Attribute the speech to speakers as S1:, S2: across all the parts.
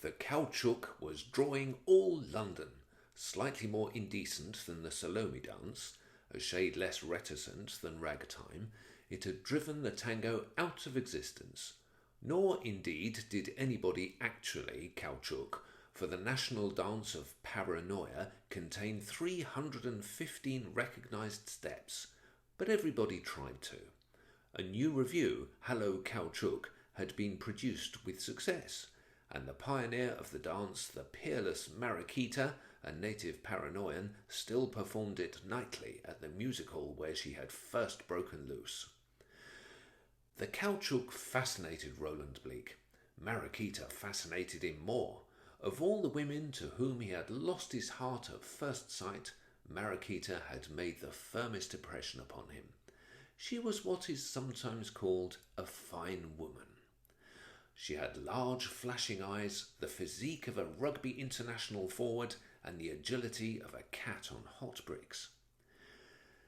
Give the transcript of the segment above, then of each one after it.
S1: The caoutchouc was drawing all London, slightly more indecent than the Salome dance, a shade less reticent than ragtime. It had driven the tango out of existence. Nor, indeed, did anybody actually caoutchouc, for the national dance of paranoia contained 315 recognised steps, but everybody tried to. A new review, Hello Caoutchouc, had been produced with success, and the pioneer of the dance, the peerless Mariquita, a native Paranoian, still performed it nightly at the music hall where she had first broken loose. The caoutchouc fascinated Roland Bleak. Mariquita fascinated him more. Of all the women to whom he had lost his heart at first sight, Mariquita had made the firmest impression upon him. She was what is sometimes called a fine woman. She had large flashing eyes, the physique of a rugby international forward, and the agility of a cat on hot bricks.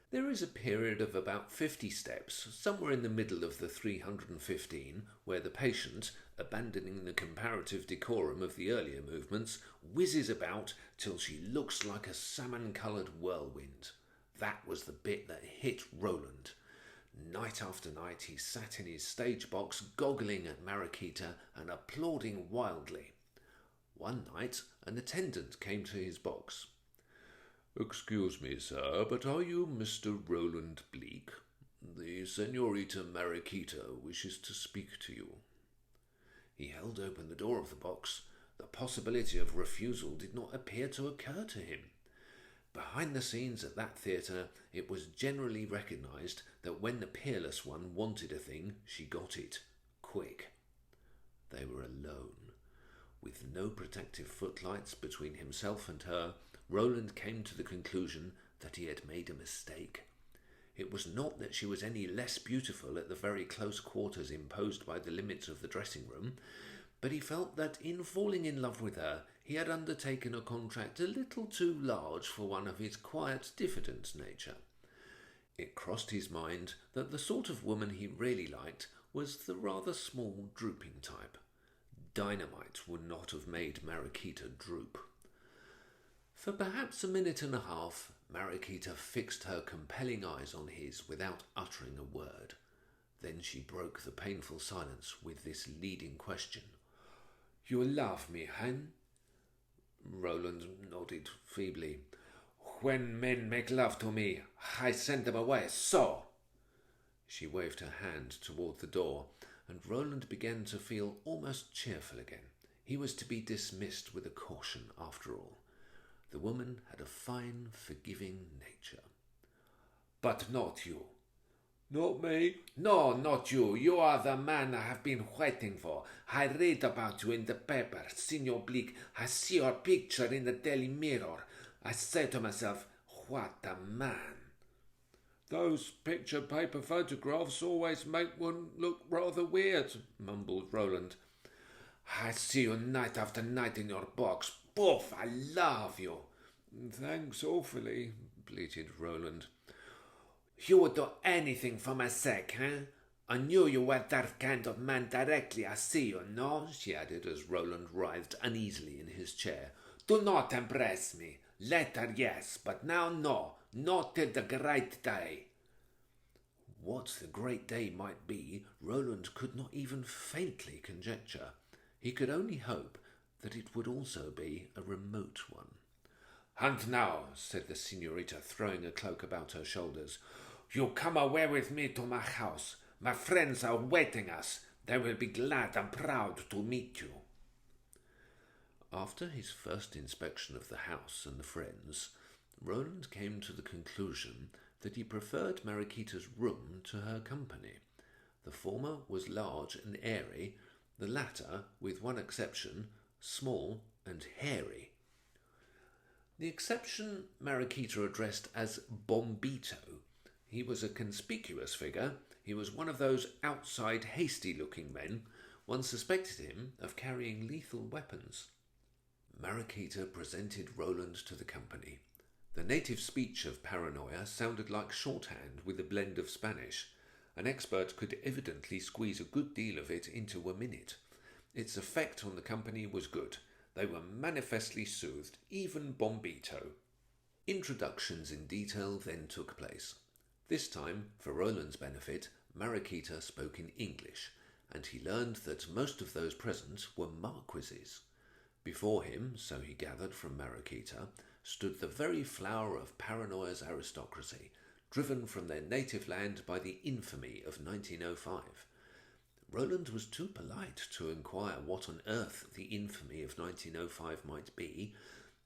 S1: There is a period of about 50 steps, somewhere in the middle of the 315, where the patient, abandoning the comparative decorum of the earlier movements, whizzes about till she looks like a salmon-coloured whirlwind. That was the bit that hit Roland. Night after night he sat in his stage box goggling at Mariquita and applauding wildly. One night an attendant came to his box. "Excuse me, sir, but are you Mr. Roland Bleak? The Senorita Mariquita wishes to speak to you." He held open the door of the box. The possibility of refusal did not appear to occur to him. Behind the scenes at that theatre, it was generally recognised that when the peerless one wanted a thing, she got it. Quick. They were alone. With no protective footlights between himself and her, Roland came to the conclusion that he had made a mistake. It was not that she was any less beautiful at the very close quarters imposed by the limits of the dressing room, but he felt that in falling in love with her, he had undertaken a contract a little too large for one of his quiet, diffident nature. It crossed his mind that the sort of woman he really liked was the rather small, drooping type. Dynamite would not have made Mariquita droop. For perhaps a minute and a half, Mariquita fixed her compelling eyes on his without uttering a word. Then she broke the painful silence with this leading question. "You love me, hen?" Roland nodded feebly. "When men make love to me, I send them away, so." She waved her hand toward the door, and Roland began to feel almost cheerful again. He was to be dismissed with a caution, after all. The woman had a fine, forgiving nature. "But not you." "Not me?" "No, not you. You are the man I have been waiting for. I read about you in the paper, Signor Bleak. I see your picture in the Daily Mirror. I say to myself, what a man." "Those picture paper photographs always make one look rather weird," mumbled Roland. "I see you night after night in your box. Poof, I love you." "Thanks awfully," bleated Roland. "You would do anything for my sake, eh? I knew you were that kind of man directly I see you, no?" she added as Roland writhed uneasily in his chair. "Do not embrace me. Later, yes, but now no. Not till the great day." What the great day might be, Roland could not even faintly conjecture. He could only hope that it would also be a remote one. "And now," said the senorita, throwing a cloak about her shoulders, "you come away with me to my house. My friends are waiting us. They will be glad and proud to meet you." After his first inspection of the house and the friends, Roland came to the conclusion that he preferred Mariquita's room to her company. The former was large and airy, the latter, with one exception, small and hairy. The exception Mariquita addressed as Bombito. He was a conspicuous figure. He was one of those outside, hasty-looking men. One suspected him of carrying lethal weapons. Mariquita presented Roland to the company. The native speech of Paranoia sounded like shorthand with a blend of Spanish. An expert could evidently squeeze a good deal of it into a minute. Its effect on the company was good. They were manifestly soothed, even Bombito. Introductions in detail then took place. This time, for Roland's benefit, Mariquita spoke in English, and he learned that most of those present were marquises. Before him, so he gathered from Mariquita, stood the very flower of Paranoia's aristocracy, driven from their native land by the infamy of 1905. Roland was too polite to inquire what on earth the infamy of 1905 might be,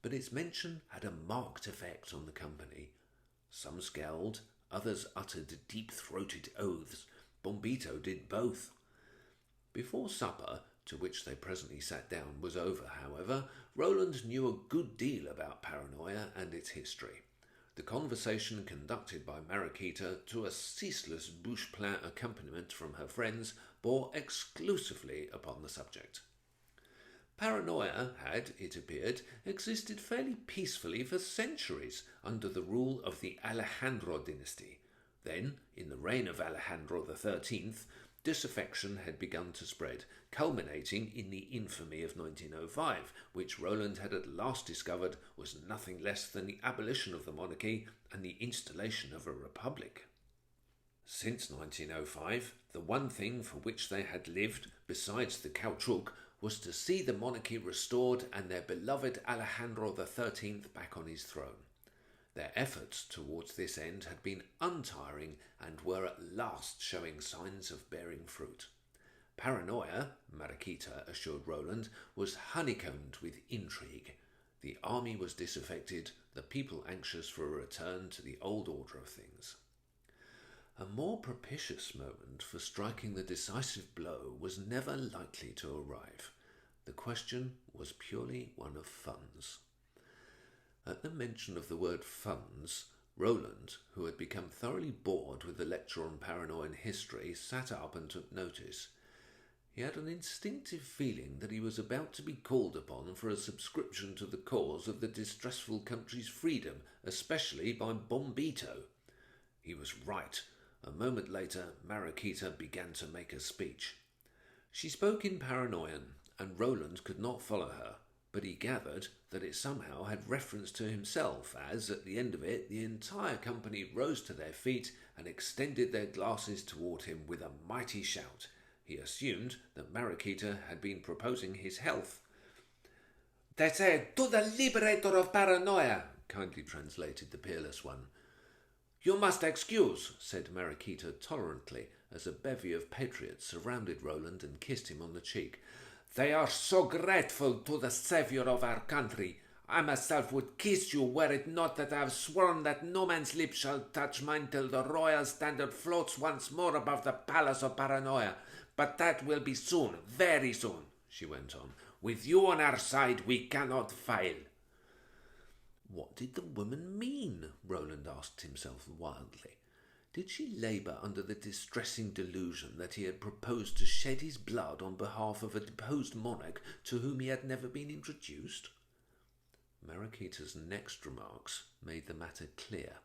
S1: but its mention had a marked effect on the company. Some scowled, others uttered deep-throated oaths. Bombito did both. Before supper, to which they presently sat down, was over, however, Roland knew a good deal about Paranoia and its history. The conversation conducted by Mariquita to a ceaseless bouche-plein accompaniment from her friends bore exclusively upon the subject. Paranoia had, it appeared, existed fairly peacefully for centuries under the rule of the Alejandro dynasty. Then, in the reign of Alejandro XIII, disaffection had begun to spread, culminating in the infamy of 1905, which Roland had at last discovered was nothing less than the abolition of the monarchy and the installation of a republic. Since 1905, the one thing for which they had lived, besides the caoutchouc, was to see the monarchy restored and their beloved Alejandro XIII back on his throne. Their efforts towards this end had been untiring and were at last showing signs of bearing fruit. Paranoia, Mariquita assured Roland, was honeycombed with intrigue. The army was disaffected, the people anxious for a return to the old order of things. A more propitious moment for striking the decisive blow was never likely to arrive. The question was purely one of funds. At the mention of the word funds, Roland, who had become thoroughly bored with the lecture on Paranoian history, sat up and took notice. He had an instinctive feeling that he was about to be called upon for a subscription to the cause of the distressful country's freedom, especially by Bombito. He was right. A moment later, Mariquita began to make a speech. She spoke in Paranoian, and Roland could not follow her, but he gathered that it somehow had reference to himself, as, at the end of it, the entire company rose to their feet and extended their glasses toward him with a mighty shout. He assumed that Mariquita had been proposing his health. "They say, to the liberator of Paranoia," kindly translated the peerless one. "You must excuse," said Mariquita tolerantly, as a bevy of patriots surrounded Roland and kissed him on the cheek. "They are so grateful to the saviour of our country. I myself would kiss you were it not that I have sworn that no man's lips shall touch mine till the royal standard floats once more above the palace of Paranoia. But that will be soon, very soon," she went on. "With you on our side, we cannot fail." What did the woman mean? Roland asked himself wildly. Did she labour under the distressing delusion that he had proposed to shed his blood on behalf of a deposed monarch to whom he had never been introduced? Mariquita's next remarks made the matter clear.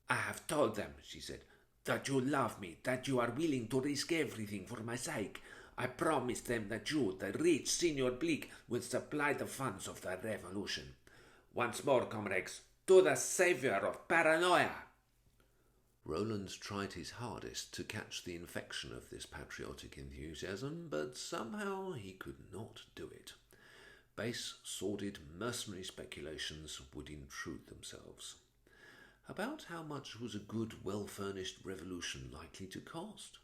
S1: "I have told them," she said, "that you love me, that you are willing to risk everything for my sake. I promised them that you, the rich Signor Bleak, would supply the funds of the revolution. Once more, comrades, to the saviour of Paranoia!" Roland tried his hardest to catch the infection of this patriotic enthusiasm, but somehow he could not do it. Base, sordid, mercenary speculations would intrude themselves. About how much was a good, well-furnished revolution likely to cost?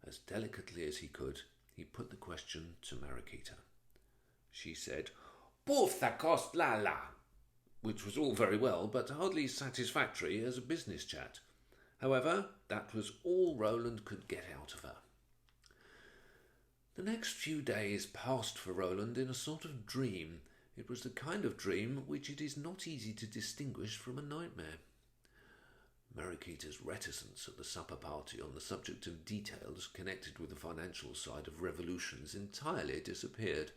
S1: As delicately as he could, he put the question to Mariquita. She said, "Poof the cost, la," which was all very well, but hardly satisfactory as a business chat. However, that was all Roland could get out of her. The next few days passed for Roland in a sort of dream. It was the kind of dream which it is not easy to distinguish from a nightmare. Mariquita's reticence at the supper party on the subject of details connected with the financial side of revolutions entirely disappeared.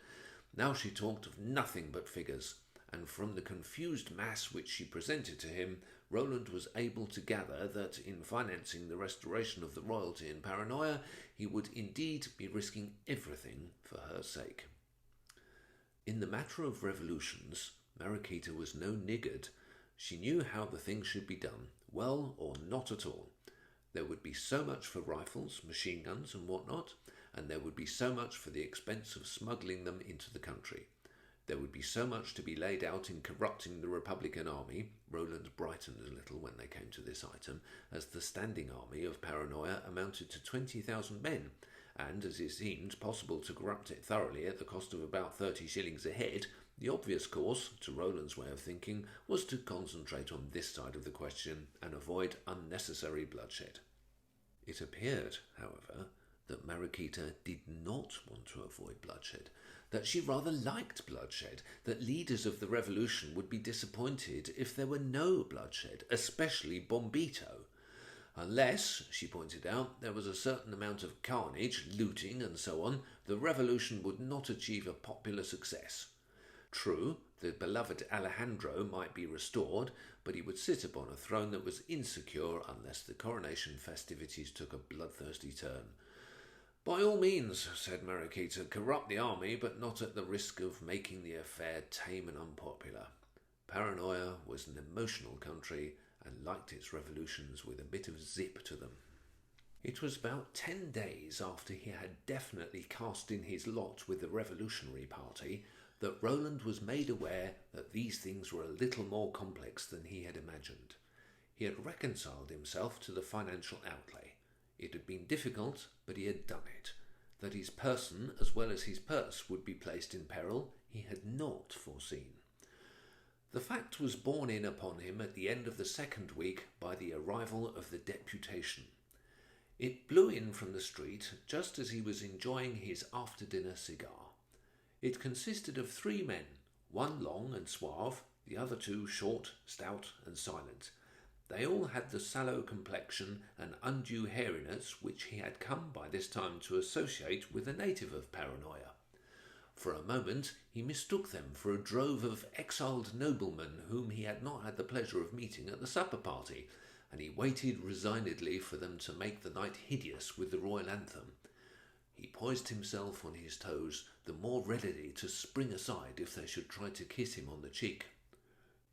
S1: Now she talked of nothing but figures, and from the confused mass which she presented to him, Roland was able to gather that in financing the restoration of the royalty in Paranoia, he would indeed be risking everything for her sake. In the matter of revolutions, Mariquita was no niggard. She knew how the thing should be done, well or not at all. There would be so much for rifles, machine guns and whatnot, and there would be so much for the expense of smuggling them into the country. There would be so much to be laid out in corrupting the Republican army. Roland brightened a little when they came to this item, as the standing army of Paranoia amounted to 20,000 men, and as it seemed possible to corrupt it thoroughly at the cost of about 30 shillings a head, the obvious course, to Roland's way of thinking, was to concentrate on this side of the question and avoid unnecessary bloodshed. It appeared, however, that Mariquita did not want to avoid bloodshed, that she rather liked bloodshed, that leaders of the revolution would be disappointed if there were no bloodshed, especially Bombito. Unless, she pointed out, there was a certain amount of carnage, looting and so on, the revolution would not achieve a popular success. True, the beloved Alejandro might be restored, but he would sit upon a throne that was insecure unless the coronation festivities took a bloodthirsty turn. By all means, said Mariquita, corrupt the army, but not at the risk of making the affair tame and unpopular. Paranoia was an emotional country and liked its revolutions with a bit of zip to them. It was about 10 days after he had definitely cast in his lot with the revolutionary party that Roland was made aware that these things were a little more complex than he had imagined. He had reconciled himself to the financial outlay. It had been difficult, but he had done it. That his person as well as his purse would be placed in peril, he had not foreseen. The fact was borne in upon him at the end of the second week by the arrival of the deputation. It blew in from the street just as he was enjoying his after-dinner cigar. It consisted of 3 men, one long and suave, the other 2 short, stout and silent. They all had the sallow complexion and undue hairiness which he had come by this time to associate with a native of Paranoia. For a moment he mistook them for a drove of exiled noblemen whom he had not had the pleasure of meeting at the supper party, and he waited resignedly for them to make the night hideous with the royal anthem. He poised himself on his toes, the more readily to spring aside if they should try to kiss him on the cheek.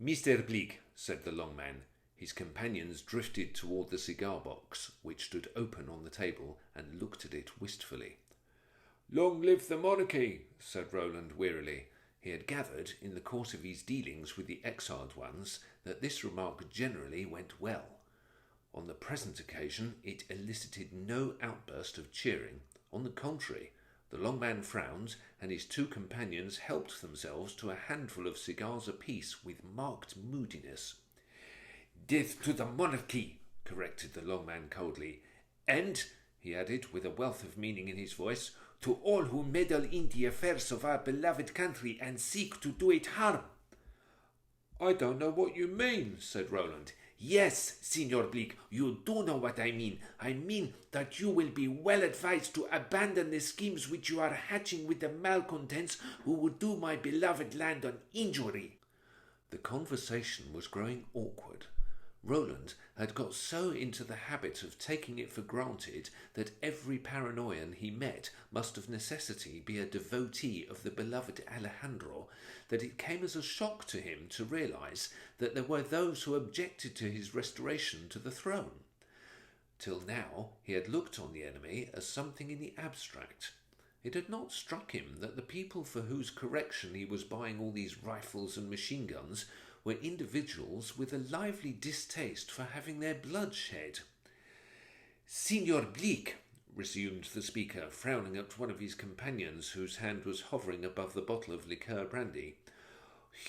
S1: "Mr. Bleak," said the long man. His companions drifted toward the cigar box, which stood open on the table, and looked at it wistfully. "Long live the monarchy," said Roland wearily. He had gathered, in the course of his dealings with the exiled ones, that this remark generally went well. On the present occasion it elicited no outburst of cheering. On the contrary, the long man frowned, and his 2 companions helped themselves to a handful of cigars apiece with marked moodiness. "Death to the monarchy," corrected the long man coldly. "And," he added, with a wealth of meaning in his voice, "to all who meddle in the affairs of our beloved country and seek to do it harm." "I don't know what you mean," said Roland. "Yes, Signor Bleak, you do know what I mean. I mean that you will be well advised to abandon the schemes which you are hatching with the malcontents who would do my beloved land an injury." The conversation was growing awkward. Roland had got so into the habit of taking it for granted that every Paranoian he met must of necessity be a devotee of the beloved Alejandro, that it came as a shock to him to realize that there were those who objected to his restoration to the throne. Till now he had looked on the enemy as something in the abstract. It had not struck him that the people for whose correction he was buying all these rifles and machine guns were individuals with a lively distaste for having their blood shed. "Signor Bleak," resumed the speaker, frowning at one of his companions whose hand was hovering above the bottle of liqueur brandy,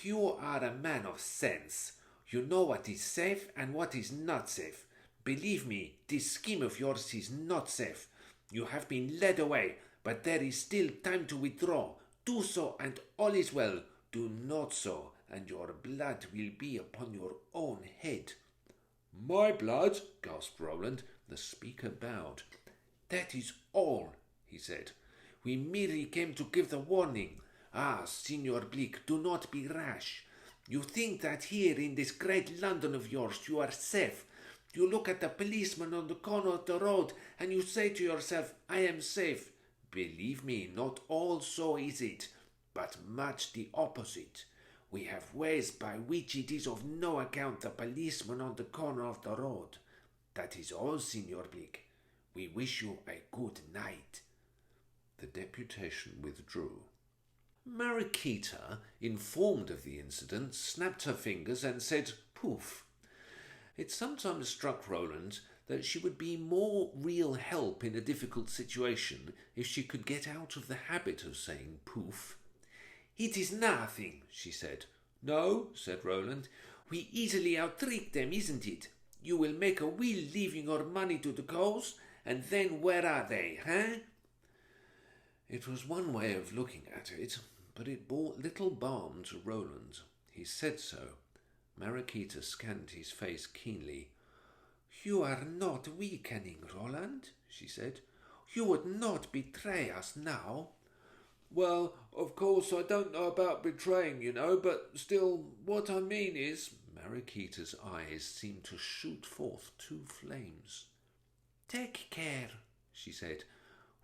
S1: "you are a man of sense. You know what is safe and what is not safe. Believe me, this scheme of yours is not safe. You have been led away, but there is still time to withdraw. Do so, and all is well. Do not so, and your blood will be upon your own head." "My blood?" gasped Roland. The speaker bowed. "That is all," he said. "We merely came to give the warning. Ah, Signor Bleak, do not be rash. You think that here in this great London of yours you are safe. You look at the policeman on the corner of the road and you say to yourself, I am safe. Believe me, not all so is it, but much the opposite. We have ways by which it is of no account the policeman on the corner of the road. That is all, Signor Big. We wish you a good night. The deputation withdrew. Mariquita, informed of the incident, snapped her fingers and said, poof. It sometimes struck Roland that she would be more real help in a difficult situation if she could get out of the habit of saying poof. It is nothing, she said. No, said Roland. We easily out-trick them, isn't it? You will make a will leaving your money to the cows, and then where are they, It was one way of looking at it, but it brought little balm to Roland. He said so. Mariquita scanned his face keenly. You are not weakening, Roland, she said. You would not betray us now. Well, of course, I don't know about betraying, but still, what I mean is... Mariquita's eyes seemed to shoot forth two flames. Take care, she said.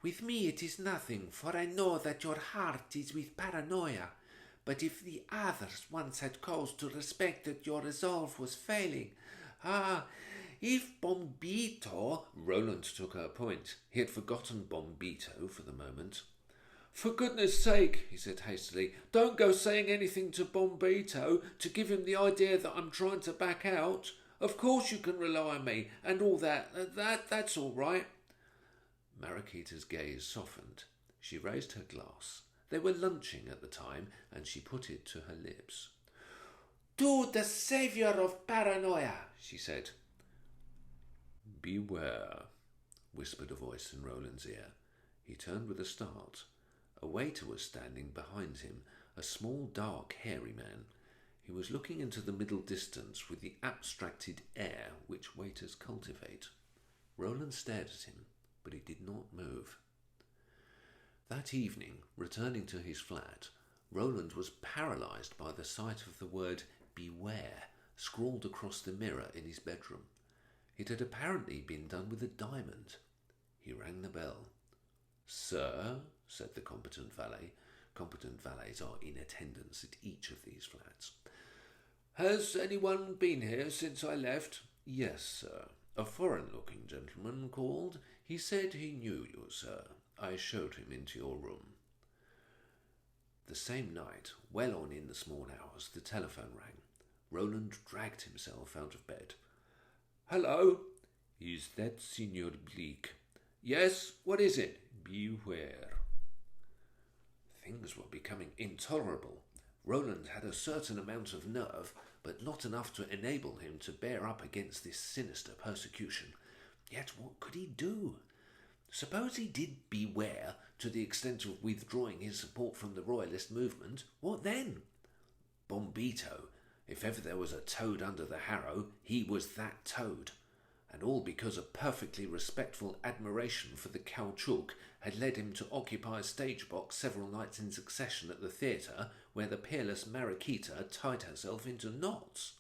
S1: With me it is nothing, for I know that your heart is with paranoia. But if the others once had cause to respect that your resolve was failing, if Bombito... Roland took her point. He had forgotten Bombito for the moment. For goodness sake, he said hastily, don't go saying anything to Bombito to give him the idea that I'm trying to back out. Of course you can rely on me, and all that. That's all right. Mariquita's gaze softened. She raised her glass. They were lunching at the time, and she put it to her lips. To the saviour of paranoia, she said. Beware, whispered a voice in Roland's ear. He turned with a start. A waiter was standing behind him, a small, dark, hairy man. He was looking into the middle distance with the abstracted air which waiters cultivate. Roland stared at him, but he did not move. That evening, returning to his flat, Roland was paralysed by the sight of the word beware scrawled across the mirror in his bedroom. It had apparently been done with a diamond. He rang the bell. Sir, said the competent valet. Competent valets are in attendance at each of these flats. Has anyone been here since I left? Yes, sir. A foreign-looking gentleman called. He said he knew you, sir. I showed him into your room. The same night, well on in the small hours, the telephone rang. Roland dragged himself out of bed. Hello? Is that Signor Bleak? Yes, what is it? Beware. Things were becoming intolerable. Roland had a certain amount of nerve, but not enough to enable him to bear up against this sinister persecution. Yet what could he do? Suppose he did beware to the extent of withdrawing his support from the royalist movement, what then? Bombito, if ever there was a toad under the harrow, he was that toad. And all because a perfectly respectful admiration for the caoutchouc had led him to occupy a stage box several nights in succession at the theatre, where the peerless Mariquita tied herself into knots.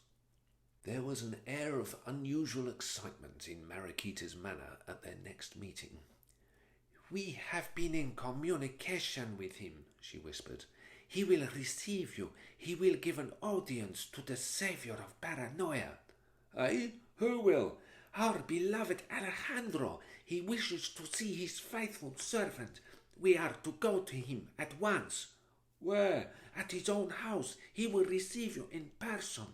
S1: There was an air of unusual excitement in Mariquita's manner at their next meeting. We have been in communication with him, she whispered. He will receive you. He will give an audience to the saviour of paranoia. Eh? Who will? Our beloved Alejandro. He wishes to see his faithful servant. We are to go to him at once. Where? At his own house. He will receive you in person.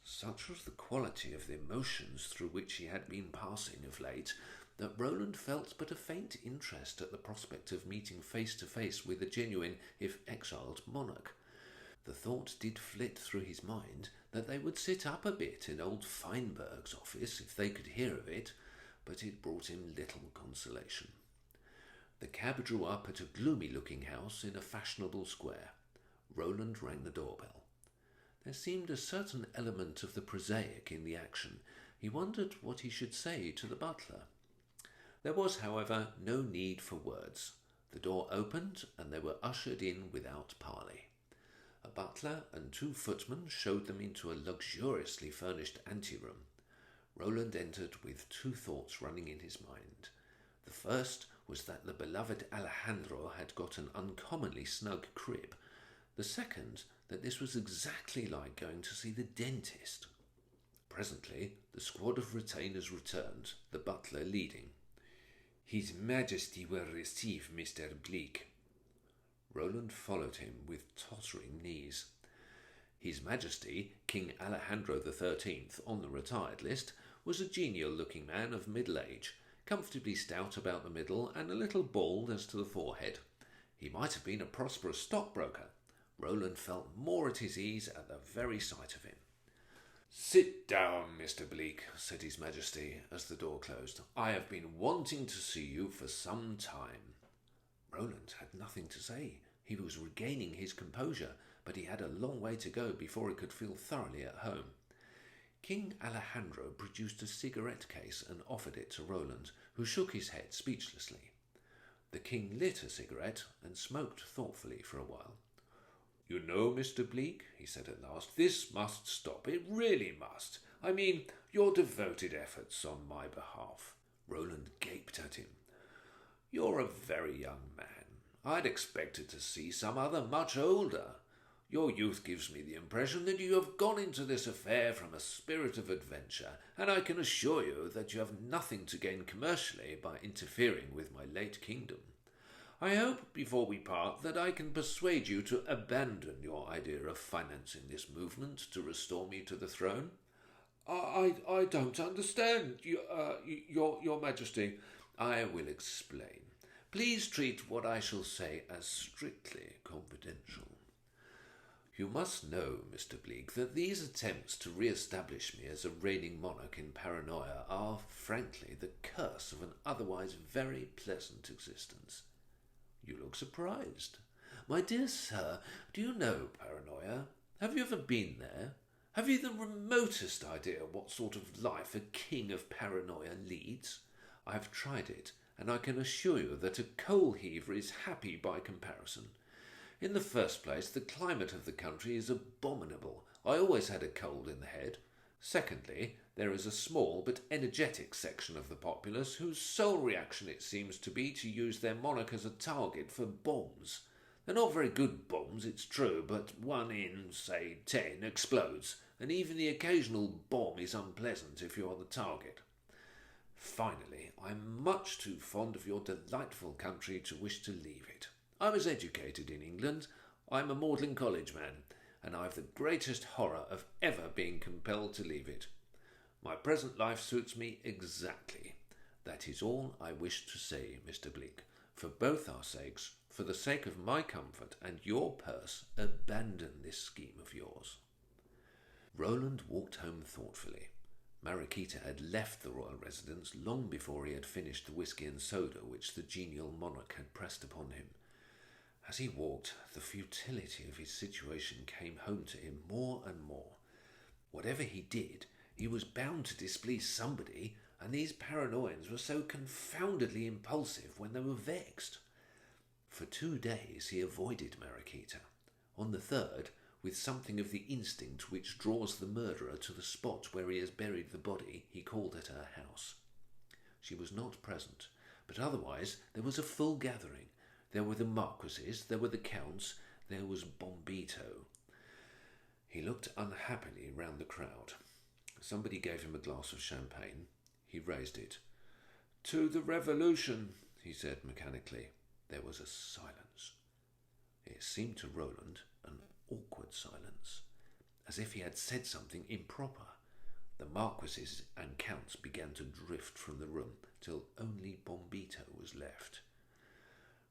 S1: Such was the quality of the emotions through which he had been passing of late, that Roland felt but a faint interest at the prospect of meeting face to face with a genuine, if exiled, monarch. The thought did flit through his mind that they would sit up a bit in old Feinberg's office if they could hear of it, but it brought him little consolation. The cab drew up at a gloomy-looking house in a fashionable square. Roland rang the doorbell. There seemed a certain element of the prosaic in the action. He wondered what he should say to the butler. There was, however, no need for words. The door opened, and they were ushered in without parley. A butler and 2 footmen showed them into a luxuriously furnished anteroom. Roland entered with 2 thoughts running in his mind. The first was that the beloved Alejandro had got an uncommonly snug crib. The second, that this was exactly like going to see the dentist. Presently, the squad of retainers returned, the butler leading. "His Majesty will receive Mr. Bleak." Roland followed him with tottering knees. His Majesty, King Alejandro XIII, on the retired list, was a genial-looking man of middle age, comfortably stout about the middle and a little bald as to the forehead. He might have been a prosperous stockbroker. Roland felt more at his ease at the very sight of him. "Sit down, Mr. Bleak," said His Majesty as the door closed. "I have been wanting to see you for some time." Roland had nothing to say. He was regaining his composure, but he had a long way to go before he could feel thoroughly at home. King Alejandro produced a cigarette case and offered it to Roland, who shook his head speechlessly. The king lit a cigarette and smoked thoughtfully for a while. "You know, Mr. Bleak," he said at last, "this must stop. It really must. I mean, your devoted efforts on my behalf." Roland gaped at him. "You're a very young man. I'd expected to see some other much older. Your youth gives me the impression that you have gone into this affair from a spirit of adventure, and I can assure you that you have nothing to gain commercially by interfering with my late kingdom. I hope, before we part, that I can persuade you to abandon your idea of financing this movement to restore me to the throne." I don't understand, your Majesty." "I will explain. Please treat what I shall say as strictly confidential. You must know, Mr. Bleak, that these attempts to re-establish me as a reigning monarch in Paranoia are, frankly, the curse of an otherwise very pleasant existence." "You look surprised." "My dear sir, do you know Paranoia? Have you ever been there? Have you the remotest idea what sort of life a king of Paranoia leads? I have tried it, and I can assure you that a coal heaver is happy by comparison. In the first place, the climate of the country is abominable. I always had a cold in the head. Secondly, there is a small but energetic section of the populace whose sole reaction it seems to be to use their monarch as a target for bombs. They're not very good bombs, it's true, but 1 in, say, 10 explodes, and even the occasional bomb is unpleasant if you're the target. Finally, I'm much too fond of your delightful country to wish to leave it. I was educated in England. I'm a Magdalen College man, and I've the greatest horror of ever being compelled to leave it. My present life suits me exactly. That is all I wish to say, Mr. Bleak. For both our sakes, for the sake of my comfort and your purse, abandon this scheme of yours." Roland walked home thoughtfully. Mariquita had left the royal residence long before he had finished the whisky and soda which the genial monarch had pressed upon him. As he walked, the futility of his situation came home to him more and more. Whatever he did, he was bound to displease somebody, and these Paranoians were so confoundedly impulsive when they were vexed. For 2 days he avoided Mariquita. On the third, with something of the instinct which draws the murderer to the spot where he has buried the body, he called at her house. She was not present, but otherwise there was a full gathering. There were the marquises, there were the counts, there was Bombito. He looked unhappily round the crowd. Somebody gave him a glass of champagne. He raised it. "To the revolution," he said mechanically. There was a silence. It seemed to Roland an awkward silence, as if he had said something improper. The marquises and counts began to drift from the room, till only Bombito was left.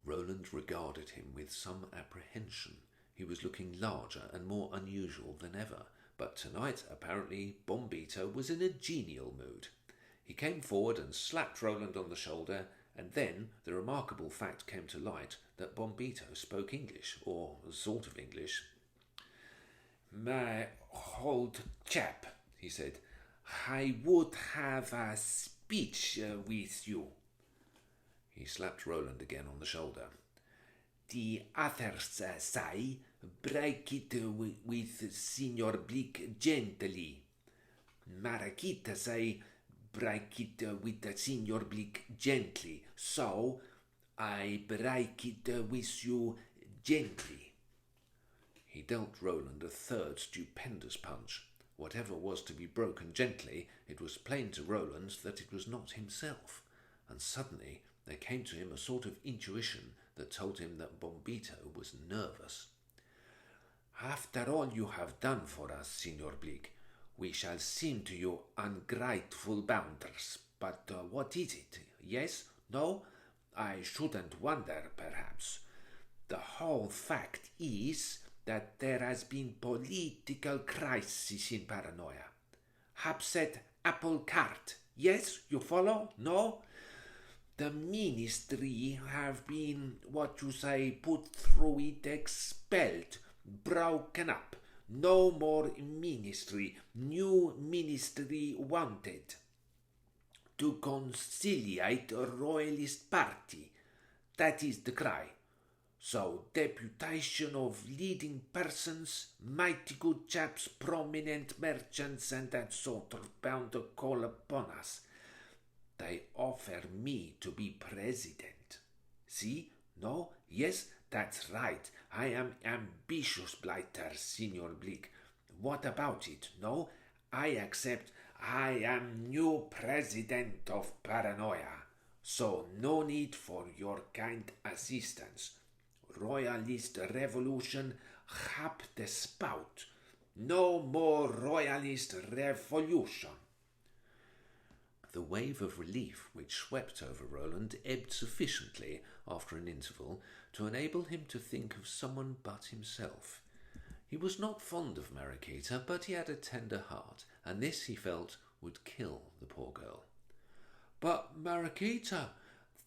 S1: Roland regarded him with some apprehension. He was looking larger and more unusual than ever, but tonight, apparently, Bombito was in a genial mood. He came forward and slapped Roland on the shoulder, and then the remarkable fact came to light that Bombito spoke English, or a sort of English. "My old chap," he said, "I would have a speech with you." He slapped Roland again on the shoulder. the other side, break it with Signor Bleak gently. Mariquita say, break it with Signor Bleak gently, so I break it with you gently. He dealt Roland a third stupendous punch. Whatever was to be broken gently, it was plain to Roland that it was not himself, and suddenly there came to him a sort of intuition that told him that Bombito was nervous. After all you have done for us, Signor Bleak, we shall seem to you ungrateful bounders, but what is it? Yes? No? I shouldn't wonder, perhaps. The whole fact is that there has been political crisis in Paranoia. Upset apple cart. Yes, you follow? No? The ministry have been, what you say, put through it, expelled, broken up. No more ministry. New ministry wanted. To conciliate a royalist party. That is the cry. So, deputation of leading persons, mighty good chaps, prominent merchants and that sort of bound to call upon us. They offer me to be president. See? No? Yes? That's right. I am ambitious blighter, Signor Bleak. What about it? No? I accept. I am new president of Paranoia. So no need for your kind assistance. Royalist revolution, hap the spout. No more royalist revolution. The wave of relief which swept over Roland ebbed sufficiently after an interval to enable him to think of someone but himself. He was not fond of Mariquita, but he had a tender heart, and this, he felt, would kill the poor girl. But Mariquita,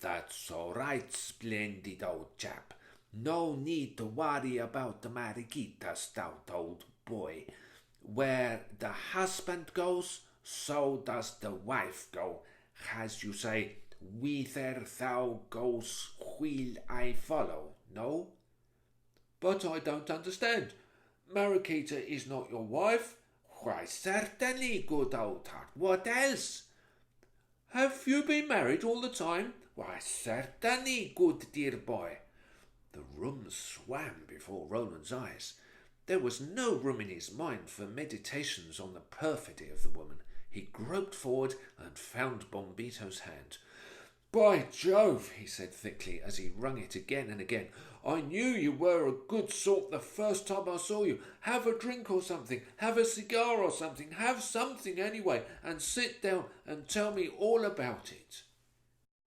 S1: that's all right, splendid old chap. No need to worry about the Mariquita, stout old boy. Where the husband goes, so does the wife go. As you say, whither thou goes, will I follow, no? But I don't understand. Mariquita is not your wife? Why, certainly, good old heart. What else? Have you been married all the time? Why, certainly, good dear boy. The room swam before Roland's eyes. There was no room in his mind for meditations on the perfidy of the woman. He groped forward and found Bombito's hand. By Jove, he said thickly as he wrung it again and again. I knew you were a good sort the first time I saw you. Have a drink or something. Have a cigar or something. Have something anyway, and sit down and tell me all about it.